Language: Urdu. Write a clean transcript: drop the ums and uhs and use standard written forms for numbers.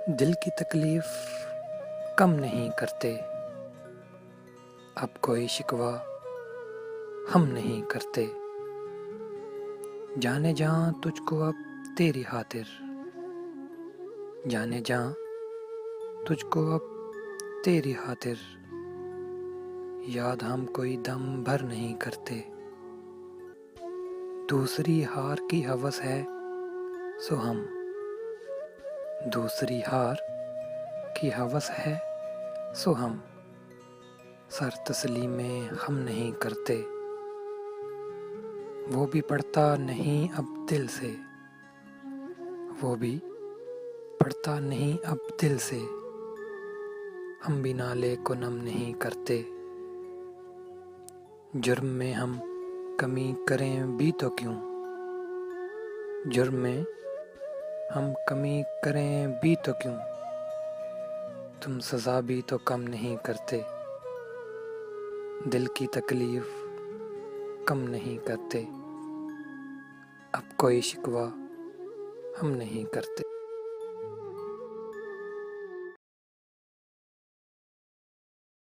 دل کی تکلیف کم نہیں کرتے، اب کوئی شکوہ ہم نہیں کرتے، جانے جہاں تجھ کو اب تیری خاطر، جانے جہاں تجھ کو اب تیری خاطر، یاد ہم کوئی دم بھر نہیں کرتے، دوسری ہار کی ہوس ہے سو ہم، دوسری ہار کی ہوس ہے سو ہم، سر تسلیم ہم نہیں کرتے، وہ بھی پڑھتا نہیں اب دل سے، وہ بھی پڑھتا نہیں اب دل سے، ہم بھی نالے کو نم نہیں کرتے، جرم میں ہم کمی کریں بھی تو کیوں، جرم میں ہم کمی کریں بھی تو کیوں، تم سزا بھی تو کم نہیں کرتے، دل کی تکلیف کم نہیں کرتے، اب کوئی شکوہ ہم نہیں کرتے۔